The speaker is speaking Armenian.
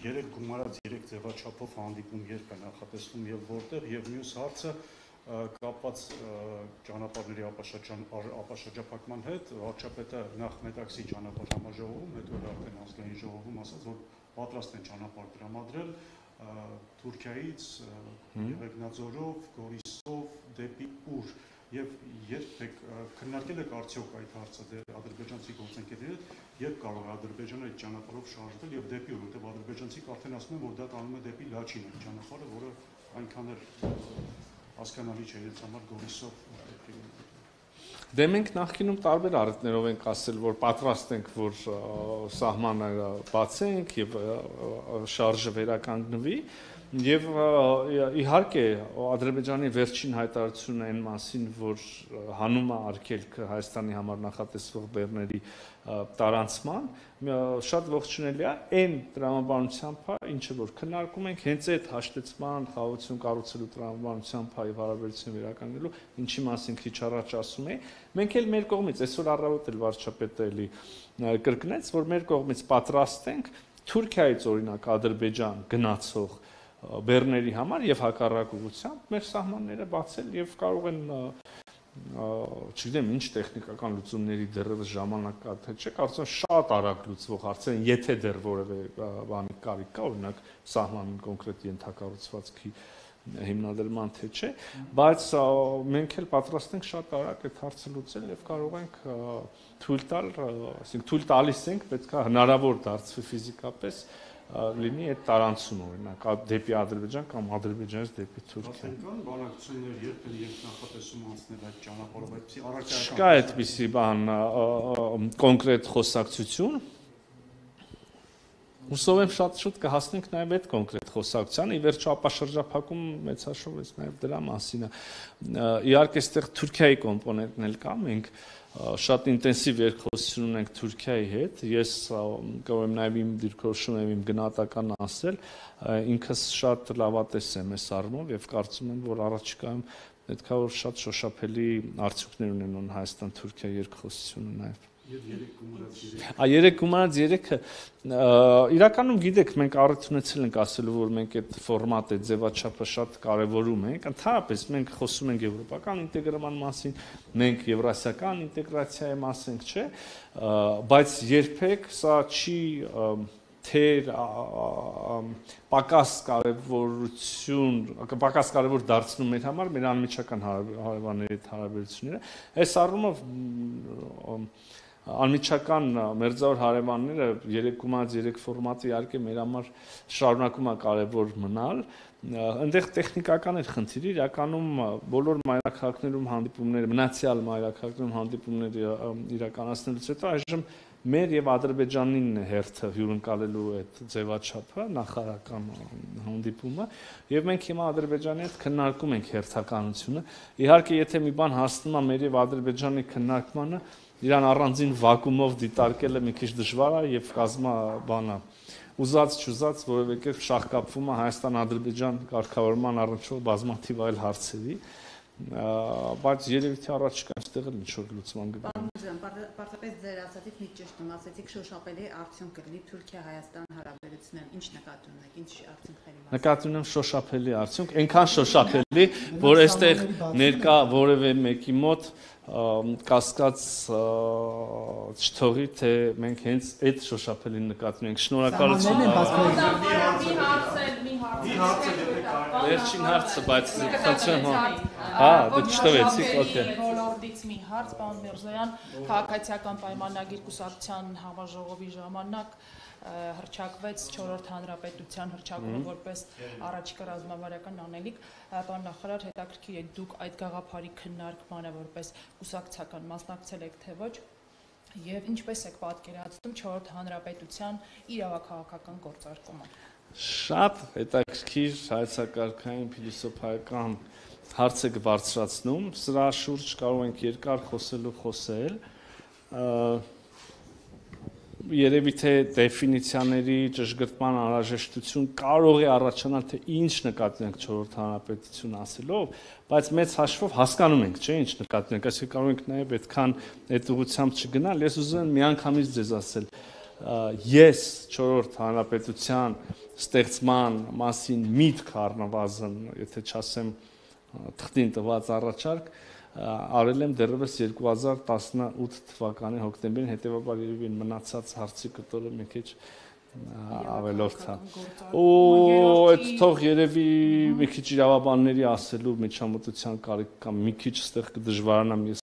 երեք գումարած երեք ձևաչափով հանդիպում երբ է նախատեսվում եւ որտեղ եւ մյուս հարցը կապված ճանապարհների ապաշրջափակման հետ վարչապետը նախ Մետաքսի ճանապարհ համաժողովում, հետո արդեն ազգային ժողովում ասաց, որ պատրաստ են ճանապարհ տրամադրել Թուրքիայից Եղեգնաձորով, Գորիսով դեպի ուր եւ երբ քննարկել եք արդյոք այդ հարցը դեր ադրբեջանցի գործընկերների հետ, երբ կարող է Ադրբեջանը այդ ճանապարհով շարժվել եւ դեպի ուր, որտեղ ադրբեջանցիք արդեն ասում են, որ դա տանում է դեպի Լաչին այդ ճանապարհը, որը այնքան էլ հասկանալի չէ իրենց համար Գորիսով դեպի Դե մենք նախկինում տարբեր առիթներով ենք ասել, որ պատրաստ ենք, որ սահմանները բացենք եւ շարժը վերականգնվի եւ իհարկե Ադրբեջանի վերջին հայտարարությունն այն մասին, որ հանում է արգելքը Հայաստանի համար նախատեսվող բեռների տարանցման, շատ ողջունելի է այն տրամաբանությամբ, ինչը որ քննարկում ենք, հենց այդ հաշտեցման, խաղաղություն կառուցելու տրամաբանությամբ եւ հարաբերություն վերականգնելու, ինչի մասին քիչ առաջ ասում էի, մենք էլ մեր կողմից այսօր առավոտ էլ վարչապետը էլի կրկնեց, որ մեր կողմից պատրաստ ենք Թուրքիայից օրինակ Ադրբեջան գնացող բեռների համար եւ հակառակ ուղղությամբ մեր սահմանները բացել եւ կարող են չգիտեմ ինչ տեխնիկական լուծումների դեռևս ժամանակ կա թե չէ, կարծում եմ շատ արագ լուծվող հարց են, եթե դեռ որևէ բանի կարիք կա, օրինակ սահմանին կոնկրետ ենթակառուցվածքի հիմնադրման թե չէ, բայց մենք էլ պատրաստ ենք շատ արագ այդ հարցը լուծել եւ կարող ենք թույլ տալ, այսինքն թույլ տալիս ենք, պետք է հնարավոր դարձվի ֆիզիկապես լինի այդ տարանցումը օրինակ դեպի Ադրբեջան կամ Ադրբեջանից դեպի Թուրքիա։ Կան բանակցություններ երբ նախատեսում անցնել այդ ճանապարհով, այդպիսի առարկայական։ Չկա այդպիսի բան կոնկրետ խոսակցություն։ Հուսով եմ շատ շուտ կհասնենք նաև այդ կոնկրետ խոսակցությանը, ի վերջո ապաշրջափակում մեծ հաշվով էս նաև դրա մասին է։ Իհարկե այստեղ Թուրքիայի կոմպոնենտն էլ կա, մենք շատ ինտենսիվ երկխոսություն ունենք Թուրքիայի հետ, ես կարող եմ նաև իմ դիրքորոշում եմ իմ գնահատական ասել, ինքս շատ լավատես եմ այս առումով եւ կարծում եմ, որ առաջիկայում պետք է որ շատ շոշափելի արդյունքներ ունենան Հայաստան-Թուրքիա երկխոսությունը նաև։ Երեք գումարած երեքը իրականում գիտեք մենք առիթ ունեցել ենք ասելու որ մենք այդ ֆորմատը ձևաչափը շատ կարևորում ենք ընդհանրապես մենք խոսում ենք եվրոպական ինտեգրման մասին մենք եվրասիական ինտեգրացիայի մասին ենք չէ բայց երբեք սա չի թեր պակաս կարևոր դարձնում մեր համար մեր անմիջական հարևանների հարաբերությունները այս առումով անմիջական մերձավոր հարևանները 3.3 ֆորմատը իհարկե մեր համար շարունակում է կարևոր մնալ այնտեղ տեխնիկական էր խնդիրը իրականում բոլոր մայրաքաղաքներում հանդիպումները մնացյալ մայրաքաղաքներում հանդիպումները իրականացնելուց հետո այժմ մեր եւ Ադրբեջանին հերթը հյուրընկալելու այդ ձևաչափը նախարարական հանդիպումը եւ մենք հիմա Ադրբեջանի հետ քննարկում ենք հերթականությունը իհարկե եթե մի բան հասնում է մեր եւ Ադրբեջանի քննարկմանը իրան առանձին վակուումով դիտարկելը մի քիչ դժվար է եւ կազմա բանա ուզած չուզած որևէ կերպ շահկապվում է Հայաստան-Ադրբեջան կարգավորման առնչվող բազմաթիվ այլ հարցերի բայց երևի թե առաջիկա այստեղ էլ ինչ որ լուծման կգա Պարզապես ձեր ասածից մի ճշտում ասեցիք շոշափելի արդյունք կլինի Թուրքիա-Հայաստան հարաբերություններն ինչ նկատի ունեք ինչ արդյունքների մասին Նկատի ունեմ շոշափելի արդյունք այնքան շոշափելի որ այստեղ ներկա որևէ մեկի մոտ կասկած չթողի թե մենք հենց այդ շոշափելին նկատի ունենք շնորհակալություն Վերջին հարցը բայց խնդրեմ հա դուք չտվեցիք օքեյ ոլորտից մի հարց պարոն Միրզոյան քաղաքացիական պայմանագիր կուսակցության համաժողովի ժամանակ հռչակվեց 4-րդ հանրապետության հռչակումը որպես առաջիկա ռազմավարական անելիք պարոն նախարար հետաքրքիր է դուք այդ գաղափարի քննարկմանը որպես կուսակցական մասնակցել եք թե ոչ եւ ինչպես եք պատկերացնում 4-րդ հանրապետության իրավաքաղաքական գործարկումը Շատ հետաքրքիր հայեցակարգային փիլիսոփայական հարց եք բարձրացնում սրա շուրջ կարող ենք երկար խոսել երևի թե դեֆինիցիաների ճշգրտման անհրաժեշտություն կարող է առաջանալ թե ինչ նկատի ունենք 4-րդ հանրապետություն ասելով, բայց մեծ հաշվով հասկանում ենք, չէ՞, ինչ նկատի ունենք, այսինքն կարող ենք նաև այդքան այդ ուղղությամբ չգնալ, ես ուզում եմ միանգամից ձեզ ասել ես 4-րդ հանրապետության ստեղծման մասին միտք առնվազն, եթե չասեմ թղթին տված առաջարկ, արել եմ դեռևս 2018 թվականի հոկտեմբերին, հետևաբար երևի մնացած հարցի կտորը մի քիչ ավելորդ է։ Ու այդ թող երևի մի քիչ իրավաբանների ասելու միջամտության կարիք կամ մի քիչ այստեղ կդժվարանամ ես